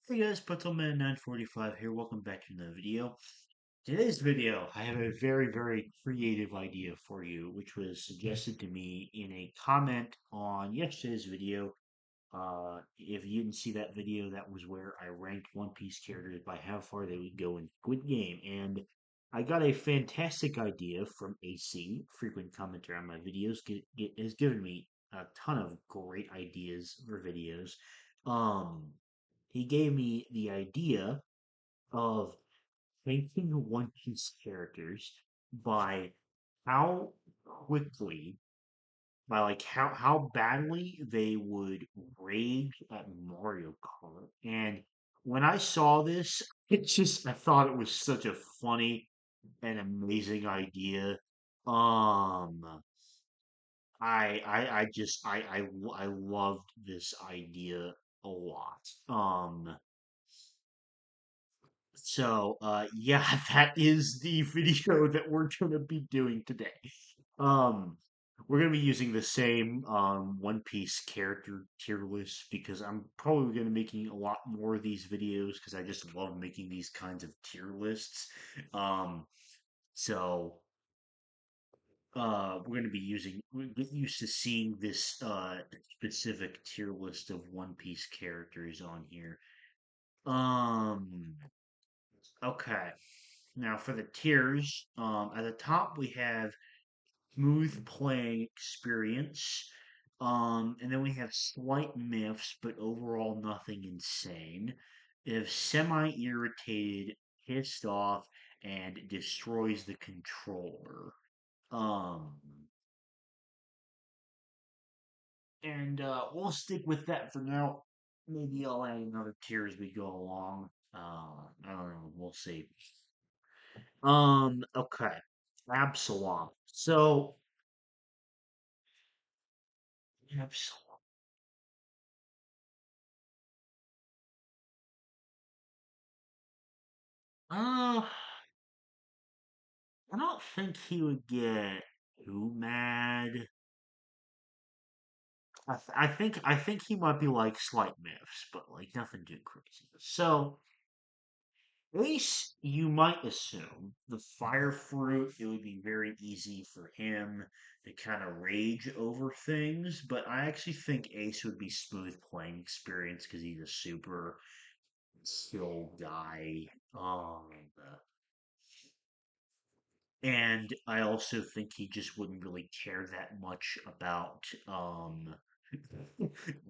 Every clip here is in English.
Hey guys, Puzzleman 945 here. Welcome back to another video. Today's video, I have a very creative idea for you, which was suggested to me in a comment on yesterday's video. If you didn't see that video, that was where I ranked One Piece characters by how far they would go in Squid Game. And I got a fantastic idea from AC, frequent commenter on my videos, has given me a ton of great ideas for videos. Um, he gave me the idea of ranking One Piece characters by how quickly, by like how badly they would rage at Mario Kart. And when I saw this, I thought it was such a funny and amazing idea. Um, I loved this idea a lot. Yeah, that is the video that we're gonna be doing today. Um, we're gonna be using the same One Piece character tier list because I'm probably gonna be making a lot more of these videos because I just love making these kinds of tier lists. Um, so we're gonna be we get used to seeing this specific tier list of One Piece characters on here. Um, okay. Now for the tiers, at the top we have smooth playing experience. And then we have slight miffs, but overall nothing insane. If semi-irritated, pissed off, and destroys the controller. Um, we'll stick with that for now. Maybe I'll add another tier as we go along. I don't know. We'll see. Okay. Absalom. So, Absalom. Uh, I don't think he would get too mad. I think he might be like slight miffs, but like nothing too crazy. So, Ace, you might assume the fire fruit, it would be very easy for him to kind of rage over things, but I actually think Ace would be smooth playing experience because he's a super chill guy. And I also think he just wouldn't really care that much about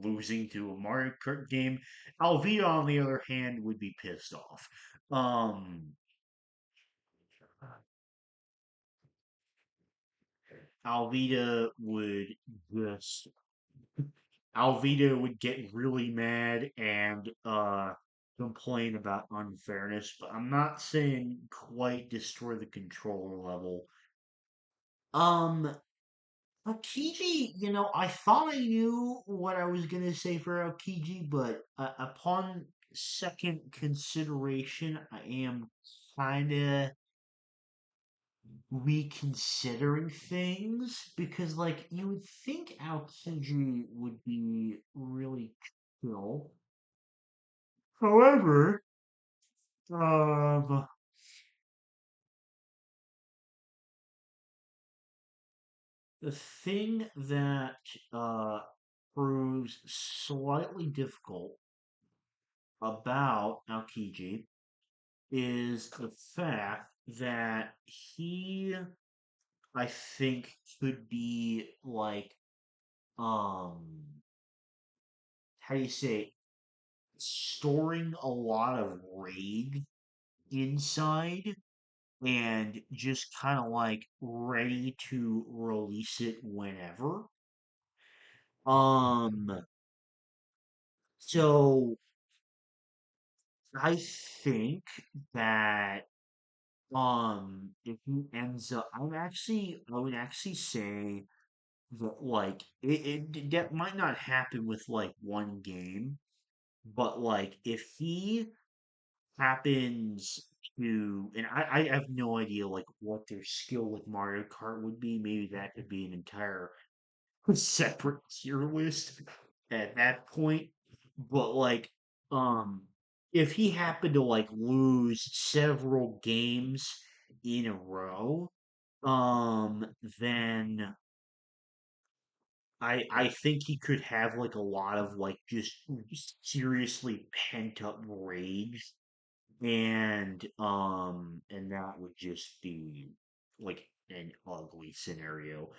losing to a Mario Kart game. Alvida, on the other hand, would be pissed off. Um, Alvida would just Alvida would get really mad and complain about unfairness, but I'm not saying quite destroy the controller level. Um, Aokiji, I thought I knew what I was gonna say for Aokiji, but upon second consideration, I am kinda reconsidering things because, like, you would think Aokiji would be really chill. However, um, the thing that proves slightly difficult about Aokiji is the fact that he, I think, could be like, um, how do you say, storing a lot of rage inside and just kind of like ready to release it whenever. Um, so I think that if he ends up, I would actually say that like that might not happen with like one game, but like if he happens and I have no idea like what their skill with Mario Kart would be. Maybe that could be an entire separate tier list at that point. But like, um, if he happened to like lose several games in a row, then I think he could have like a lot of like just seriously pent up rage, and that would just be like an ugly scenario.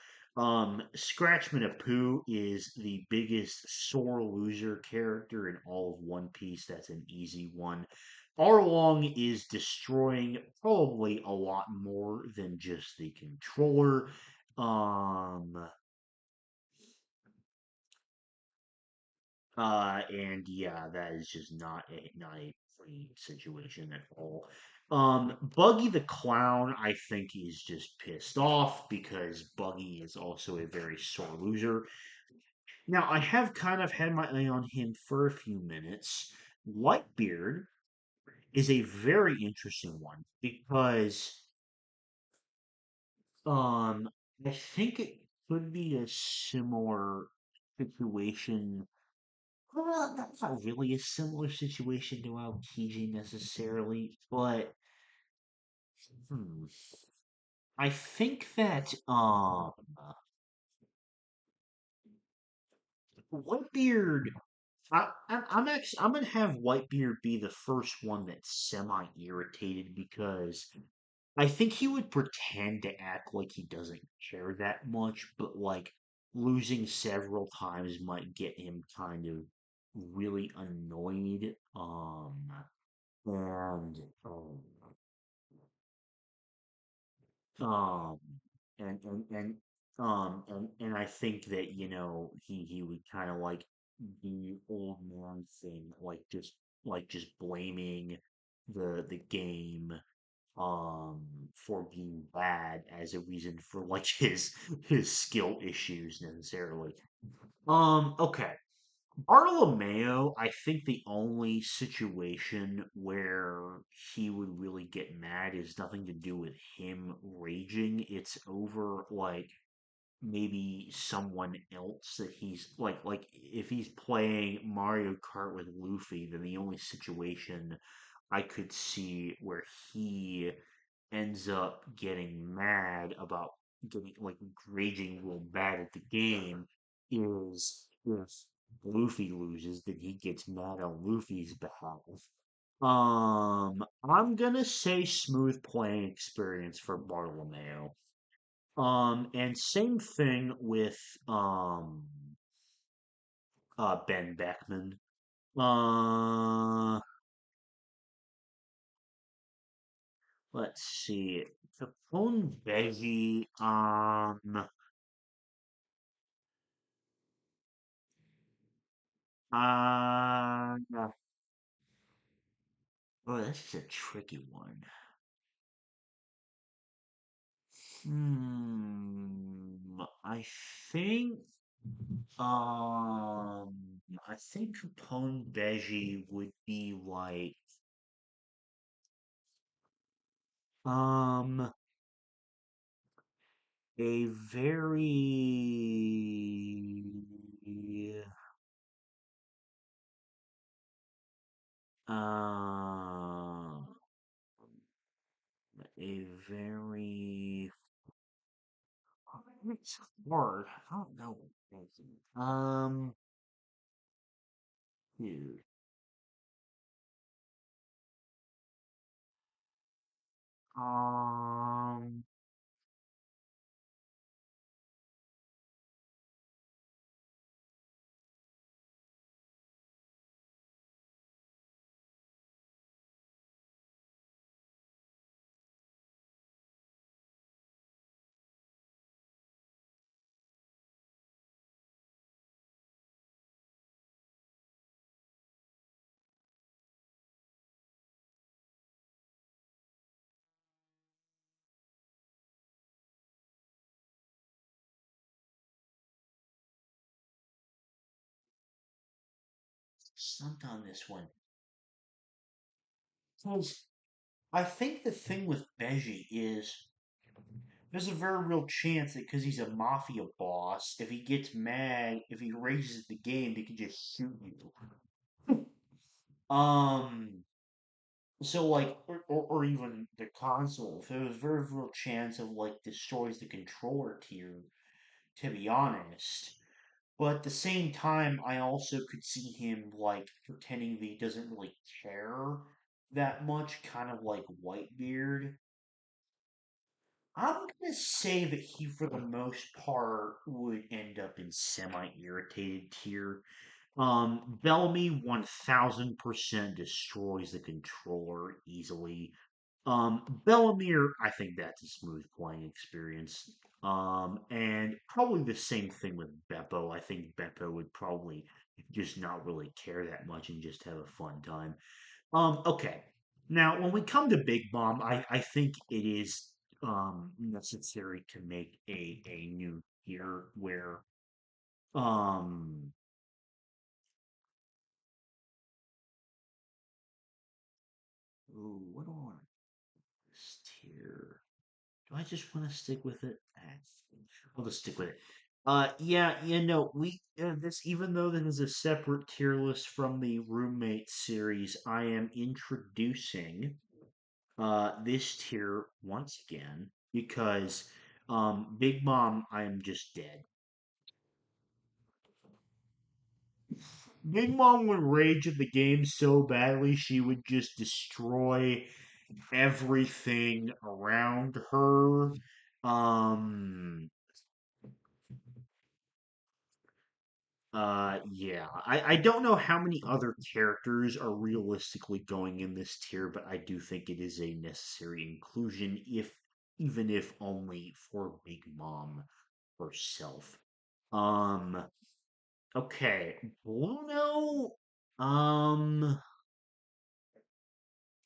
Scratchman of Pooh is the biggest sore loser character in all of One Piece. That's an easy one. Arlong is destroying probably a lot more than just the controller. Um, and yeah, that is just not a clean situation at all. Buggy the Clown, I think he's just pissed off because Buggy is also a very sore loser. Now, I have kind of had my eye on him for a few minutes. Whitebeard is a very interesting one because um I think it could be a similar situation. Well, that's not really a similar situation to Aokiji necessarily, but hmm, I think that Whitebeard. I'm gonna have Whitebeard be the first one that's semi irritated because I think he would pretend to act like he doesn't care that much, but like losing several times might get him kind of really annoyed. And um and I think that he would kind of like the old man thing, like just blaming the game for being bad as a reason for like his skill issues necessarily. Okay. Bartolomeo, I think the only situation where he would really get mad is nothing to do with him raging. It's over like maybe someone else that he's like if he's playing Mario Kart with Luffy, then the only situation I could see where he ends up getting mad about getting like raging real bad at the game is if Luffy loses, then he gets mad on Luffy's behalf. I'm gonna say smooth playing experience for Bartolomeo. And same thing with um Ben Beckman. Uh, let's see. Capone Veggie, oh, this is a tricky one. I think, um, I think Capone Veggie would be like, um, a very, uh, a very, it's hard. I don't know. Um, dude. Um, stumped on this one. 'Cause I think the thing with Beji is there's a very real chance that because he's a mafia boss, if he gets mad, if he raises the game, he can just shoot you. So like, or even the console, if there was very little chance of like destroys the controller tier, to be honest. But at the same time, I also could see him like pretending that he doesn't really care that much, kind of like Whitebeard. I'm gonna say that he, for the most part, would end up in semi-irritated tier. Bellamy 1000% destroys the controller easily. Bellamere, I think that's a smooth playing experience. And probably the same thing with Beppo. I think Beppo would probably just not really care that much and just have a fun time. Okay. Now, when we come to Big Bomb, I think it is necessary to make a new tier where um ooh, what do I want this tier? Do I just want to stick with it? I'll just stick with it. Yeah, we this even though this is a separate tier list from the roommate series, I am introducing this tier once again because Big Mom, I am just dead. Big Mom would rage at the game so badly she would just destroy everything around her. Um, yeah. I don't know how many other characters are realistically going in this tier, but I do think it is a necessary inclusion, if even if only for Big Mom herself. Um, okay. Bruno, um,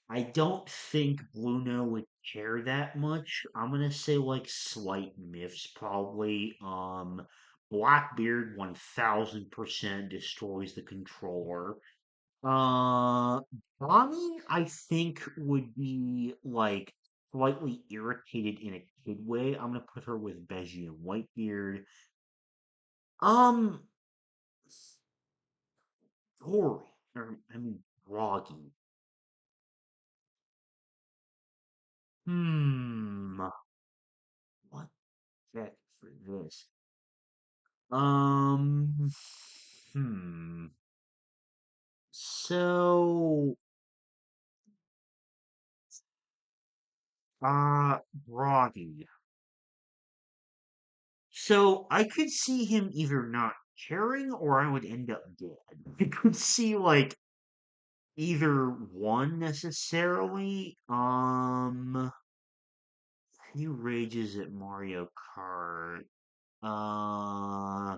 I don't think Bruno would care that much. I'm gonna say like slight miffs probably. Blackbeard 1000% destroys the controller. Uh, Bonnie, I think would be like slightly irritated in a kid way. I'm gonna put her with Beji and Whitebeard. Um, Dory, or I mean Froggy. Hmm, what the heck for this? Um, hmm. So, Froggy. So I could see him either not caring or I would end up dead. I could see like either one necessarily. He rages at Mario Kart. Uh,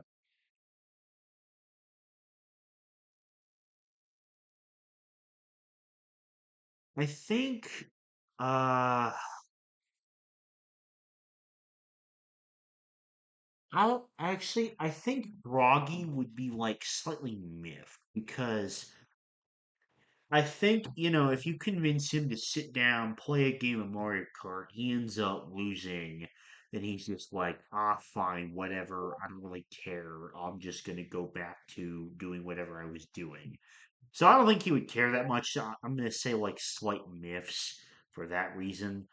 I think, uh, I think Groggy would be like slightly miffed because I think, if you convince him to sit down, play a game of Mario Kart, he ends up losing. Then he's just like, fine, whatever. I don't really care. I'm just gonna go back to doing whatever I was doing. So I don't think he would care that much. So I'm gonna say like slight miffs for that reason.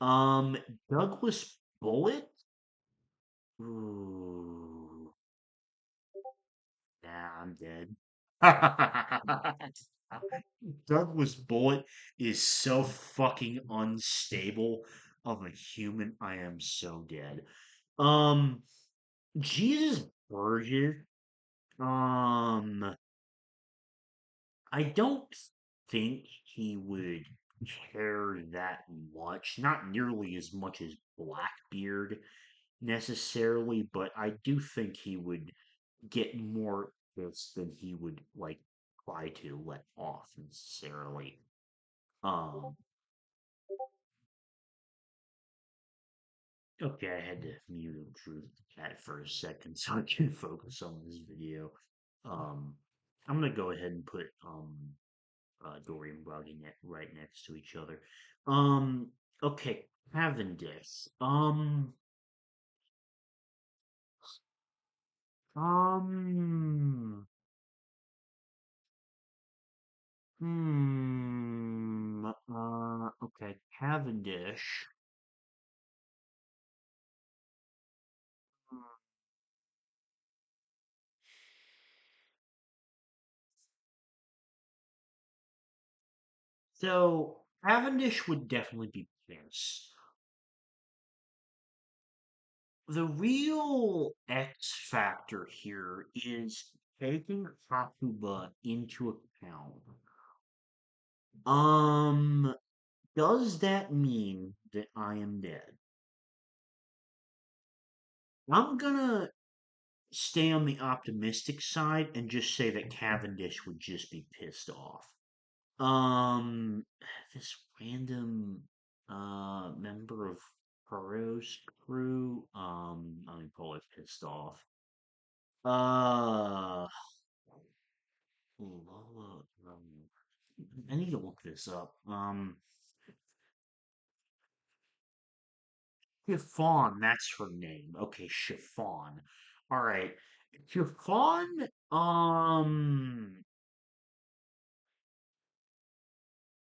Um, Douglas Bullet. Ooh, nah, I'm dead. Douglas Bullet is so fucking unstable of a human. I am so dead. Um, Jesus Burgess. Um, I don't think he would care that much. Not nearly as much as Blackbeard necessarily, but I do think he would get more hits than he would like try to let off necessarily. Um, okay, I had to mute and truth the cat for a second so I can focus on this video. Um, I'm gonna go ahead and put Dory and Brownie right next to each other. Um, okay, Cavendish. Um, hmm. Cavendish. So Cavendish would definitely be pissed. The real X factor here is taking Hakuba into account. Um, does that mean that I am dead? I'm gonna stay on the optimistic side and just say that Cavendish would just be pissed off. Um, this random member of Kuro's crew, I'm probably pissed off. Uh, Lola, I need to look this up. Chiffon, that's her name. Okay, Chiffon. All right. Chiffon,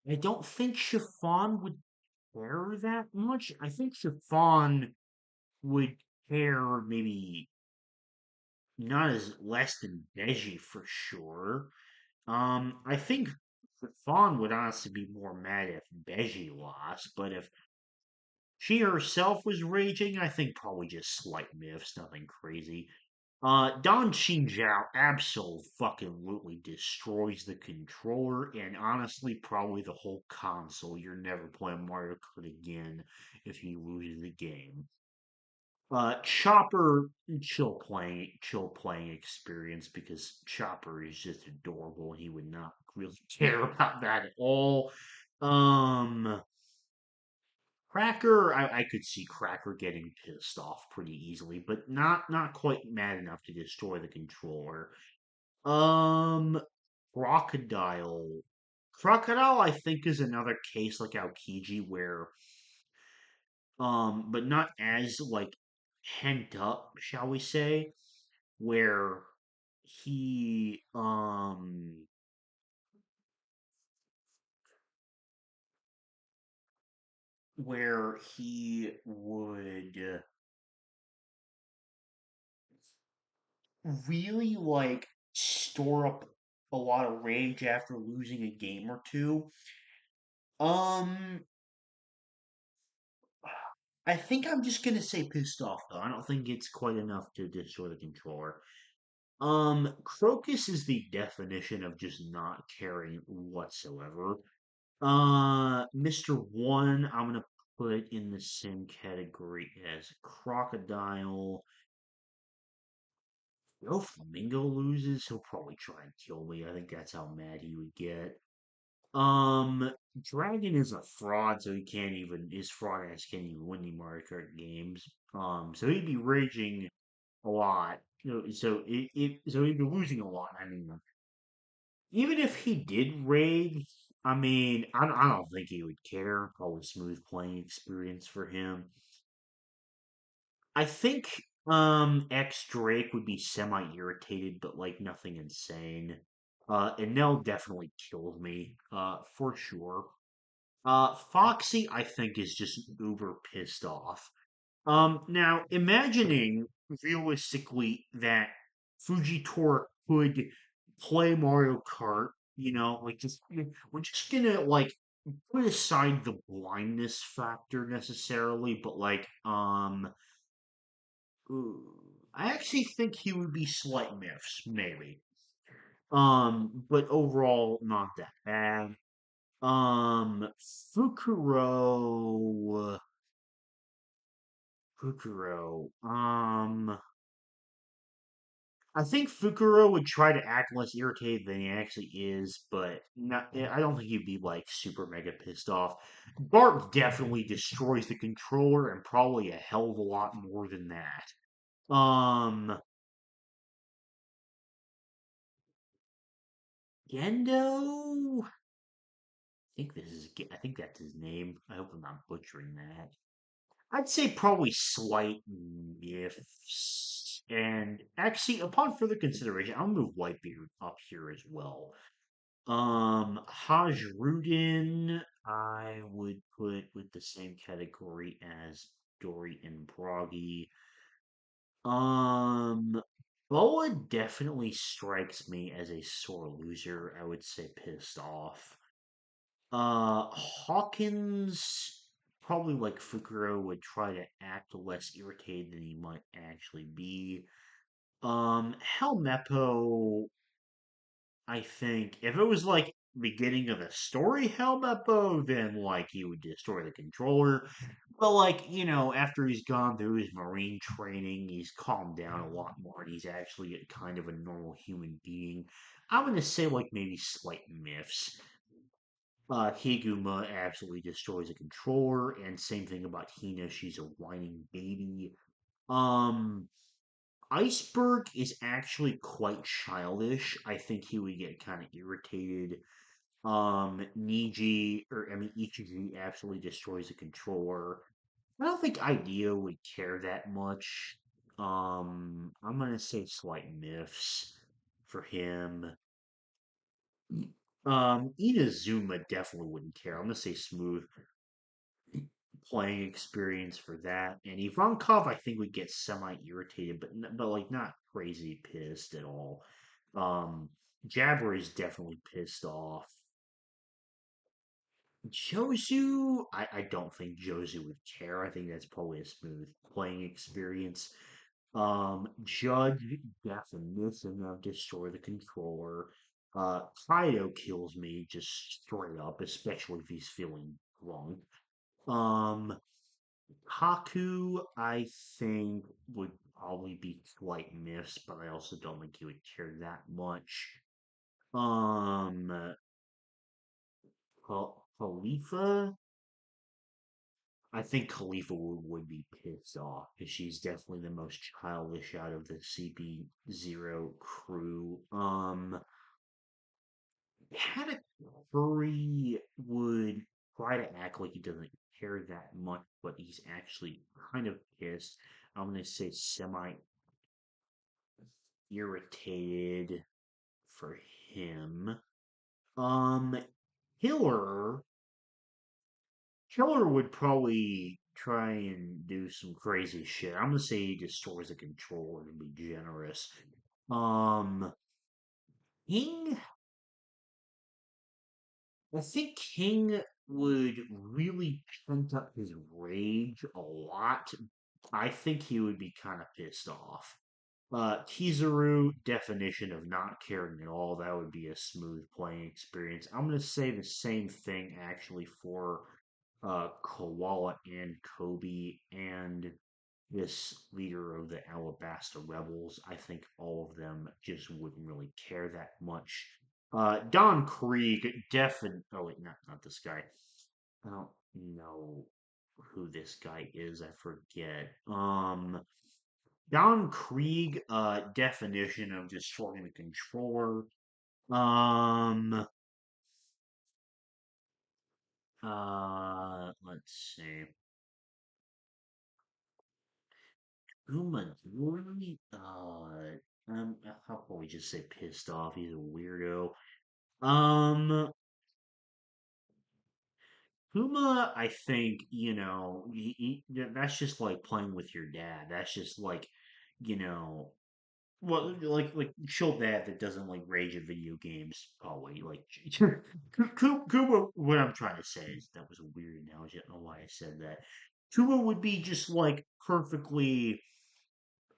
I don't think Chiffon would care that much. I think Chiffon would care maybe not as less than Deji for sure. I think Chiffon would honestly be more mad if Beji lost, but if she herself was raging, I think probably just slight miffs, nothing crazy. Don Xinjiao absolutely destroys the controller and honestly probably the whole console. You're never playing Mario Kart again if he loses the game. Chopper, chill playing experience because Chopper is just adorable. He would not really care about that at all. Um, Cracker, I could see Cracker getting pissed off pretty easily, but not quite mad enough to destroy the controller. Um, Crocodile. Crocodile, I think, is another case like Aokiji where, but not as like pent up, shall we say, where he, where he would really like store up a lot of rage after losing a game or two. Um, I think I'm just gonna say pissed off though. I don't think it's quite enough to destroy the controller. Crocus is the definition of just not caring whatsoever. Mr. One, I'm gonna put in the same category as Crocodile. If Flamingo loses, he'll probably try and kill me. I think that's how mad he would get. Um, Dragon is a fraud, so he can't even his fraud ass can't even win the Mario Kart games. So he'd be raging a lot. So he'd be losing a lot. I mean, even if he did rage, I mean, I don't think he would care. Probably smooth playing experience for him. I think X Drake would be semi irritated, but like nothing insane. And Nell definitely kills me, for sure. Foxy, I think, is just uber pissed off. Now imagining realistically that Fujitora could play Mario Kart, like just we're just gonna like put aside the blindness factor necessarily, but like I actually think he would be slight miffs, maybe. But overall not that bad. Um, Fukuro, Fukuro. I think Fukuro would try to act less irritated than he actually is, but not. I don't think he'd be like super mega pissed off. Bart definitely destroys the controller and probably a hell of a lot more than that. Um, Gendo. I think that's his name. I hope I'm not butchering that. I'd say probably slight miffs. And actually, upon further consideration, I'll move Whitebeard up here as well. Hajrudin, I would put with the same category as Dory and Broggy. Um, Boa definitely strikes me as a sore loser. I would say pissed off. Hawkins, probably like Fukuro, would try to act less irritated than he might actually be. Helmeppo, I think if it was like beginning of the story Helmeppo, then like he would destroy the controller. But like, after he's gone through his marine training, he's calmed down a lot more and he's actually a kind of a normal human being. I'm gonna say like maybe slight myths. Higuma absolutely destroys a controller, and same thing about Hina. She's a whining baby. Um, Iceberg is actually quite childish. I think he would get kind of irritated. Niji, or I mean, Ichiji absolutely destroys a controller. I don't think Idea would care that much. I'm gonna say slight myths for him. Inazuma definitely wouldn't care. I'm gonna say smooth playing experience for that. And Ivankov, I think would get semi irritated, but like not crazy pissed at all. Um, Jabber is definitely pissed off. Jozu, I don't think Jozu would care. I think that's probably a smooth playing experience. Judge, definition of destroy the controller. Kaido kills me just straight up, especially if he's feeling drunk. Um, Haku, I think, would probably be slight miss, but I also don't think he would care that much. Um, Khalifa, I think Khalifa would be pissed off because she's definitely the most childish out of the CP0 crew. Katakuri would try to act like he doesn't care that much, but he's actually kind of pissed. I'm gonna say semi irritated for him. Um, Hiller, Hiller would probably try and do some crazy shit. I'm gonna say he destroys a controller to be generous. Um, King, I think King would really pent up his rage a lot. I think he would be kind of pissed off. Kizaru, definition of not caring at all. That would be a smooth playing experience. I'm going to say the same thing actually for Koala and Kobe and this leader of the Alabasta Rebels. I think all of them just wouldn't really care that much. Don Krieg, definitely. Oh wait, not this guy. I don't know who this guy is. I forget. Don Krieg, definition of destroying the controller. Um, let's see. Umadori, I'll probably just say pissed off. He's a weirdo. Um, Puma, I think, that's just like playing with your dad. That's just like, you know, well, like chill dad that doesn't like rage at video games. Probably like Kuma. What I'm trying to say is that was a weird analogy. I don't know why I said that. Kuma would be just like perfectly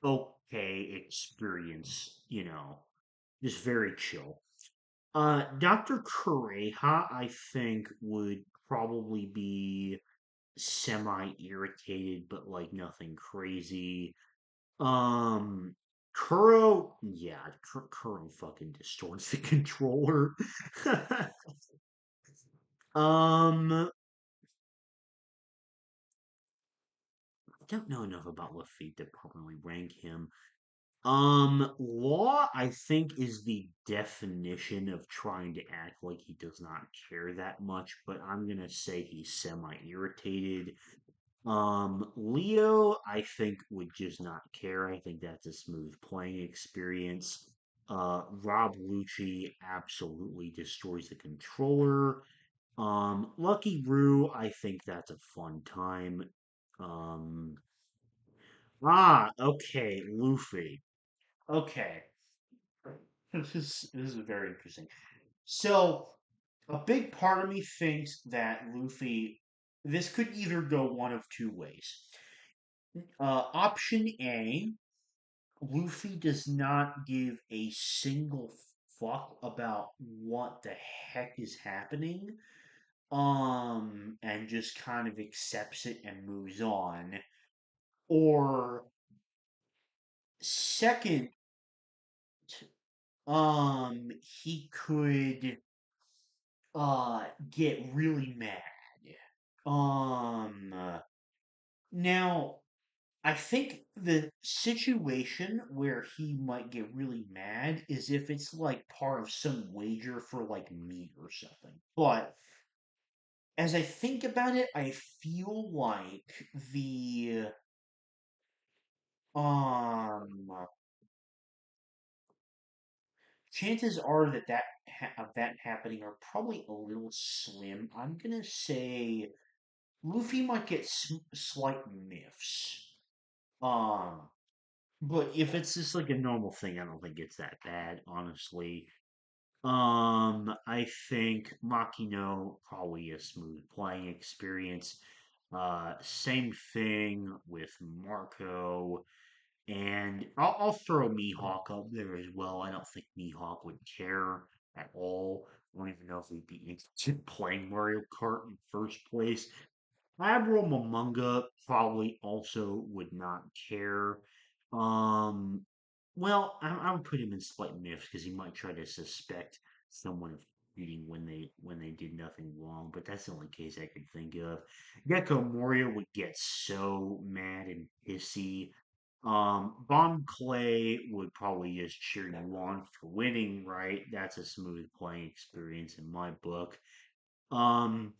okay experience. Just very chill. Dr. Kureha, I think, would probably be semi irritated, but like nothing crazy. Um, Kuro, yeah, Kuro fucking destroys the controller. I don't know enough about Lafitte to properly rank him. Law, I think, is the definition of trying to act like he does not care that much, but I'm gonna say he's semi irritated. Leo, I think, would just not care. I think that's a smooth playing experience. Rob Lucci absolutely destroys the controller. Lucky Roo, I think that's a fun time. Um, okay, Luffy. Okay, this is very interesting. So, a big part of me thinks that Luffy, this could either go one of two ways. Option A, Luffy does not give a single fuck about what the heck is happening, and just kind of accepts it and moves on. Or second, he could get really mad. Um, now I think the situation where he might get really mad is if it's like part of some wager for like meat or something. But as I think about it, I feel like the um chances are that of that happening are probably a little slim. I'm gonna say Luffy might get slight miffs. Um, but if it's just like a normal thing, I don't think it's that bad, honestly. I think Makino probably a smooth playing experience. Same thing with Marco, and I'll throw Mihawk up there as well. I don't think Mihawk would care at all. I don't even know if he'd be interested in playing Mario Kart in the first place. Admiral Momonga probably also would not care. Um, well, I would put him in slight miffs because he might try to suspect someone of cheating when they did nothing wrong. But that's the only case I could think of. Gecko Moria would get so mad and pissy. Bon Clay would probably just cheer you on for winning, right? That's a smooth playing experience in my book. Um,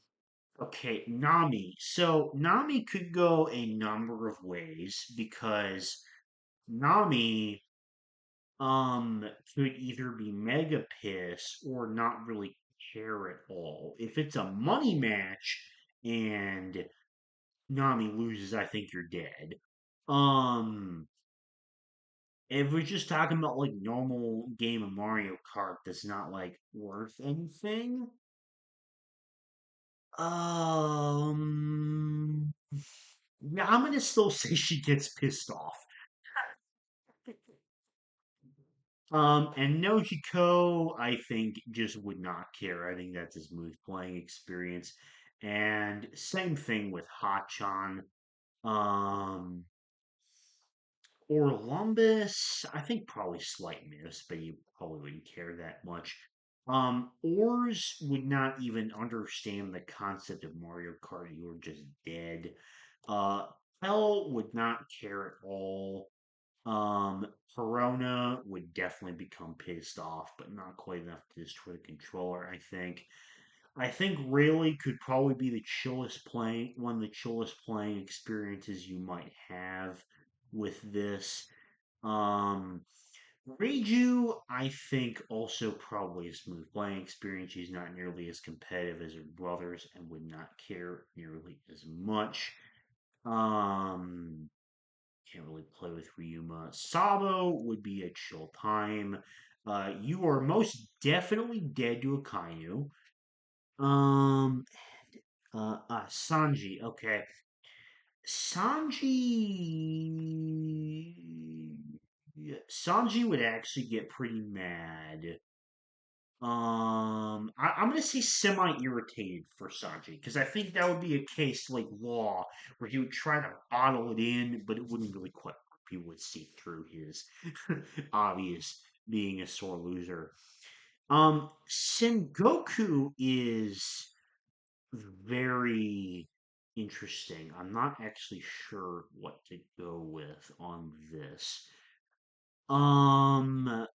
Okay, Nami. So Nami could go a number of ways because Nami could either be mega pissed or not really care at all. If it's a money match and Nami loses, I think you're dead. Um if we're just talking about like normal game of Mario Kart that's not like worth anything, um yeah, I'm gonna still say she gets pissed off. And Nojiko, I think, just would not care. I think that's a smooth playing experience. And same thing with Hachan. Um, Orlumbus, I think probably slight miss, but you probably wouldn't care that much. Ors would not even understand the concept of Mario Kart. You were just dead. Uh, Hell would not care at all. Corona would definitely become pissed off, but not quite enough to destroy the controller, I think. I think Rayleigh could probably be the chillest playing one of the chillest playing experiences you might have with this. Um Reiju, I think, also probably a smooth playing experience. She's not nearly as competitive as her brothers and would not care nearly as much. Um can't really play with Ryuma. Sabo would be a chill time. You are most definitely dead to a Kainu. Um, Sanji. Okay, Sanji. Yeah, Sanji would actually get pretty mad. I'm gonna say semi-irritated for Sanji because I think that would be a case like Law where he would try to bottle it in, but it wouldn't really quite work. People would see through his obvious being a sore loser. Sengoku is very interesting. I'm not actually sure what to go with on this. Um,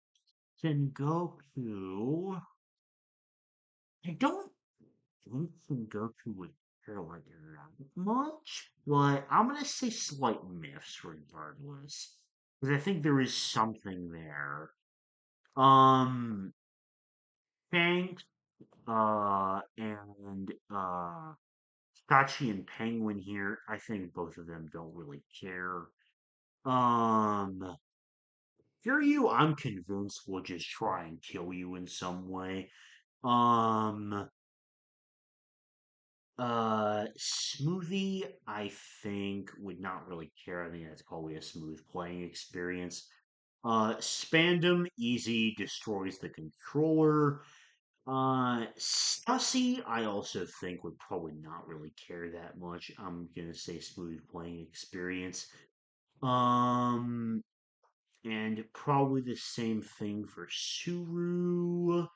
Sengoku. I don't think Goku would care like that much, but I'm gonna say slight miffs regardless, because I think there is something there. Um, Shanks, and Scotchy and Penguin here. I think both of them don't really care. Um, you, I'm convinced will just try and kill you in some way. Um, Smoothie, I think would not really care. I think that's probably a smooth playing experience. Spandam, easy, destroys the controller. Stussy, I also think would probably not really care that much. I'm gonna say smooth playing experience. Um, and probably the same thing for Suru.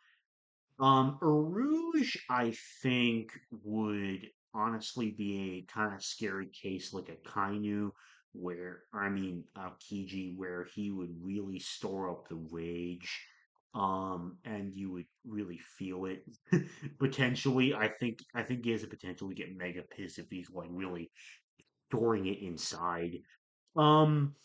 Rouge, I think, would honestly be a kind of scary case like a Kainu, Kiji, where he would really store up the rage, and you would really feel it. Potentially, I think he has the potential to get mega pissed if he's like really storing it inside. Um,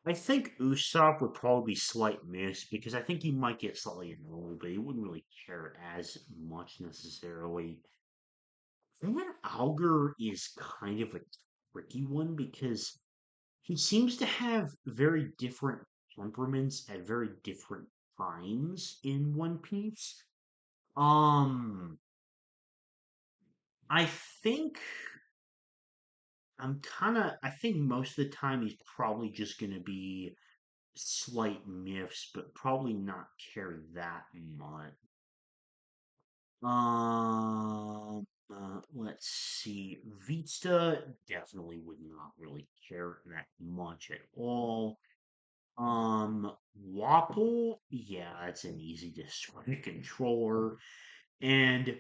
I think Usopp would probably be slight miss because I think he might get slightly annoyed, but he wouldn't really care as much necessarily. Van Augur is kind of a tricky one because he seems to have very different temperaments at very different times in One Piece. Um, I think I think most of the time he's probably just gonna be slight miffs, but probably not care that much. Let's see. Vista definitely would not really care that much at all. Wapple, yeah, that's an easy destroy controller. And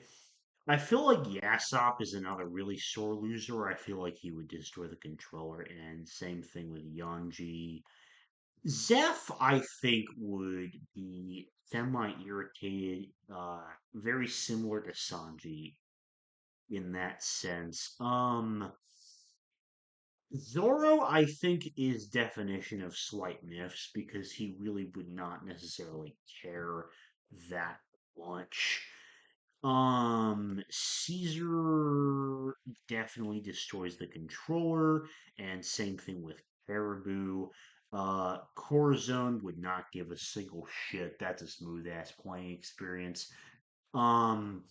I feel like Yasop is another really sore loser. I feel like he would destroy the controller, and same thing with Yanji. Zeph, I think, would be semi-irritated, very similar to Sanji in that sense. Zoro, I think, is definition of slight miffs because he really would not necessarily care that much. Caesar definitely destroys the controller, and same thing with Caribou. Corazon would not give a single shit. That's a smooth ass playing experience. Um,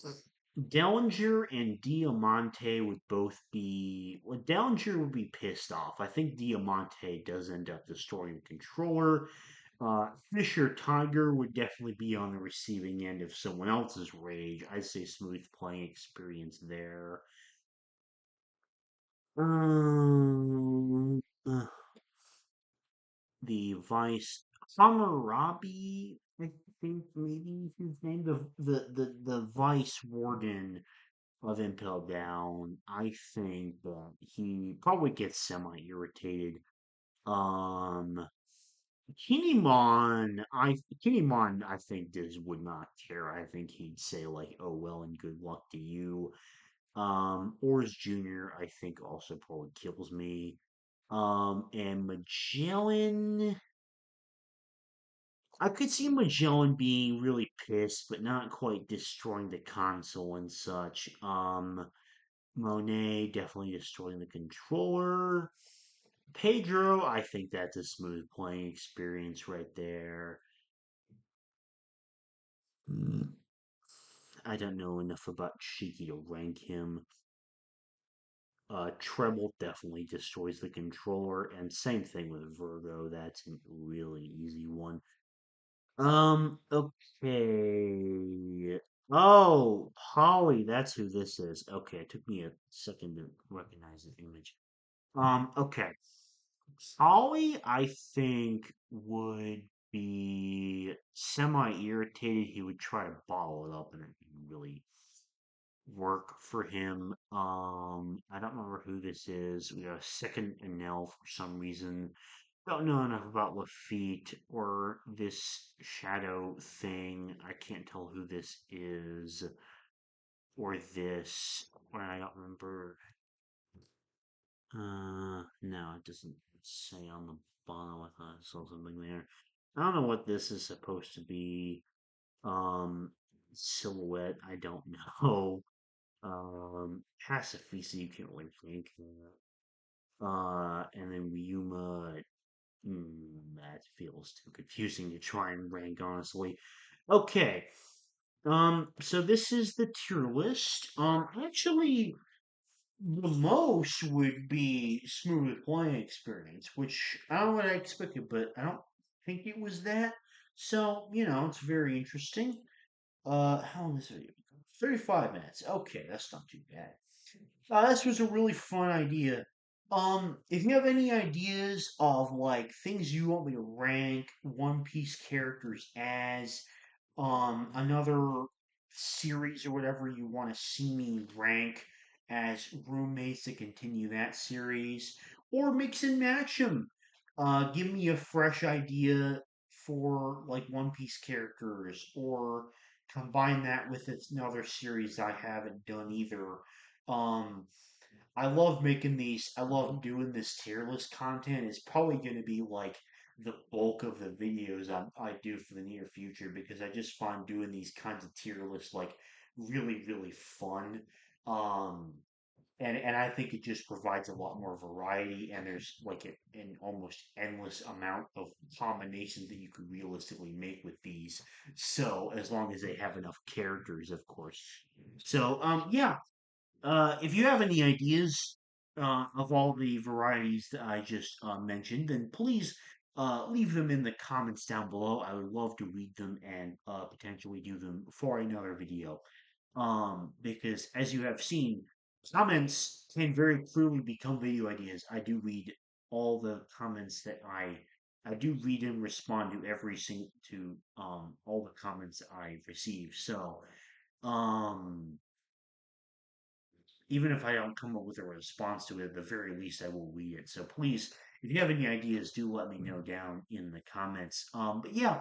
Dellinger and Diamante would both be. Well, Dellinger would be pissed off. I think Diamante does end up destroying the controller. Fisher Tiger would definitely be on the receiving end of someone else's rage. I'd say smooth playing experience there. Uh, the Vice Hammurabi, I think maybe his name, the Vice Warden of Impel Down. I think that he probably gets semi irritated. Um, Kinemon, I think this would not care. I think he'd say like, "Oh well, and good luck to you." Ors Junior, I think also probably kills me. And Magellan, I could see Magellan being really pissed, but not quite destroying the console and such. Monet definitely destroying the controller. Pedro, I think that's a smooth playing experience right there. Mm, I don't know enough about Shiki to rank him. Treble definitely destroys the controller, and same thing with Virgo. That's a really easy one. Okay. Oh, Polly, that's who this is. Okay, it took me a second to recognize the image. Okay. Polly, I think, would be semi-irritated. He would try to bottle it up and it would really work for him. I don't remember who this is. We got a second Enel for some reason. Don't know enough about Lafitte or this shadow thing. I can't tell who this is or this. Or I don't remember. No, it doesn't say on the bottom. I thought I saw something there. I don't know what this is supposed to be. Um, silhouette. I don't know. Pacifista. You can't really think. And then Ryuma. That feels too confusing to try and rank, honestly. Okay. So this is the tier list. Actually, the most would be smooth playing experience, which I don't know what I expected, but I don't think it was that. So, it's very interesting. How long is it? 35 minutes. Okay, that's not too bad. This was a really fun idea. If you have any ideas of like things you want me to rank One Piece characters as, another series or whatever you want to see me rank as roommates to continue that series, or mix and match them. Give me a fresh idea for like One Piece characters, or combine that with another series I haven't done either. Um, I love making these. I love doing this tier list content. It's probably going to be like the bulk of the videos I do for the near future because I just find doing these kinds of tier lists like really, really fun. Um, and I think it just provides a lot more variety, and there's like an almost endless amount of combinations that you could realistically make with these. So as long as they have enough characters, of course. So yeah, if you have any ideas of all the varieties that I just mentioned, then please leave them in the comments down below. I would love to read them and potentially do them for another video. Because as you have seen, comments can very clearly become video ideas. I do read all the comments that I do read and respond to every single to all the comments I receive. So um even if I don't come up with a response to it, at the very least I will read it. So please, if you have any ideas, do let me know down in the comments. But yeah,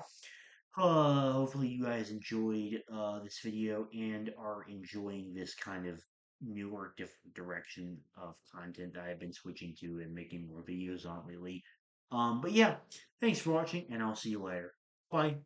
hopefully you guys enjoyed this video and are enjoying this kind of newer, different direction of content that I've been switching to and making more videos on lately. But yeah, thanks for watching, and I'll see you later. Bye.